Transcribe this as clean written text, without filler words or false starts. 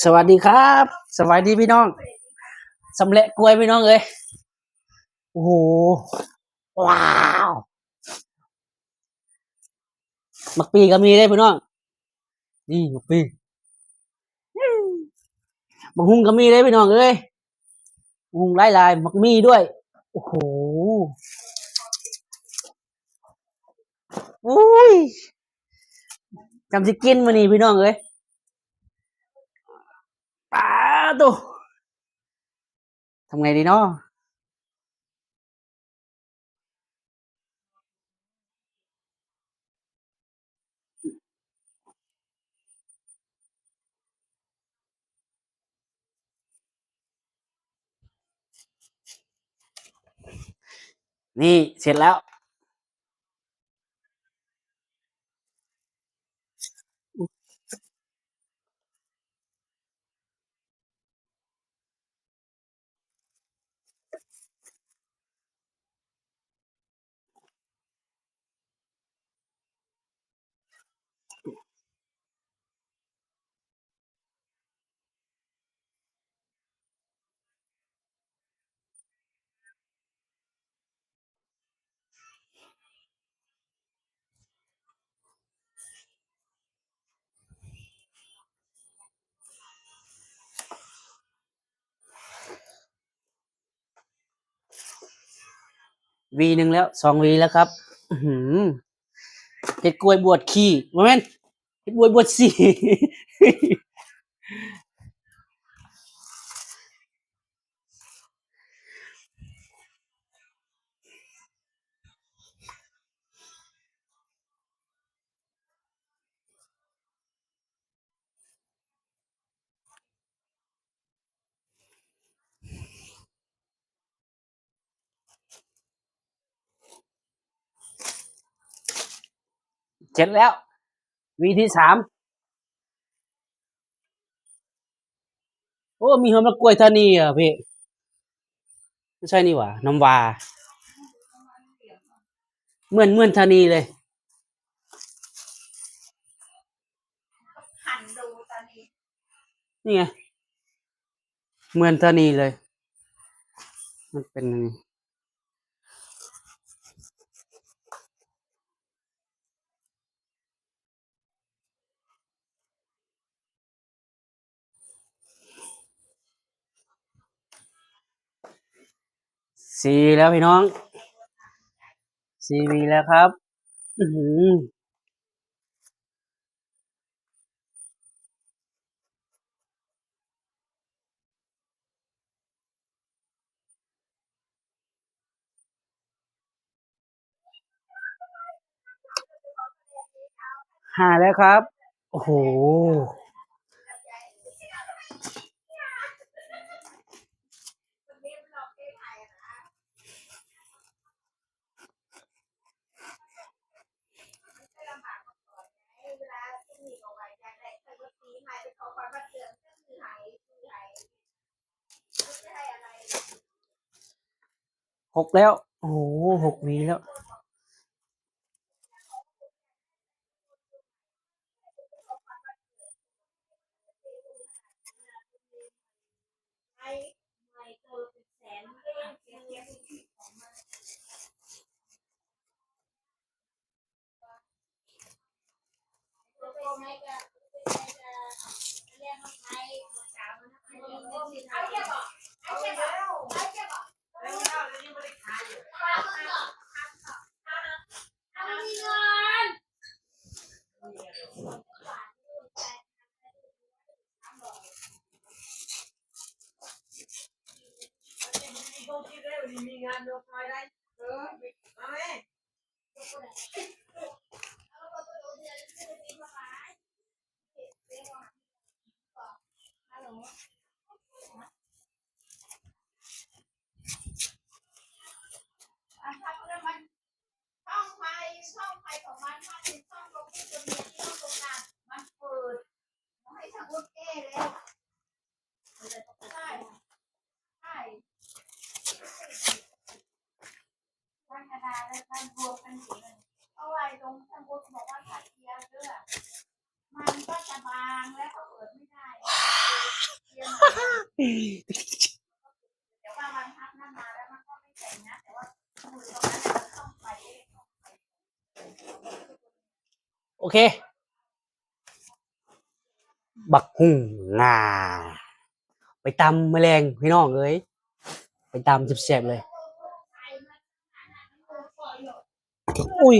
สวัสดีครับสวัสดีพี่น้องสำเร็จกล้วยพี่น้องเอ้ยโอ้โหว้าวมักปีก็มีได้พี่น้องนี่มักปีมักฮุงก็มีได้พี่น้องเอ้ยฮุงหลายๆมักมีด้วยโอ้โหอุ้ยจำสิกินมื้อนี้พี่น้องเอ้ยป้าตุทำไงดีเนาะนี่เสร็จแล้ววีหนึ่งแล้ว2 วีแล้วครับอื้อหือเฮ็ดกล้วยบวชขี้บ่แม่นเฮ็ดกล้วยบวชสีเสร็จแล้ววีที่3โอ้มีหอมมะกล้วยธานีอ่ะพี่ไม่ใช่นี่หว่าน้ำวาเหมือนธานีเลยนี่ไงเหมือนธานีเลยมันเป็นอย่างนี้4แล้วพี่น้อง4 วีแล้วครับอือหือ5แล้วครับโอ้โห6แล้วโอ้โห6 วีแล้ว โอเคบักหุ่งงาไปตำแมลงพี่น้องเอ้ยไปตำแซ่บๆเลยอุ้ย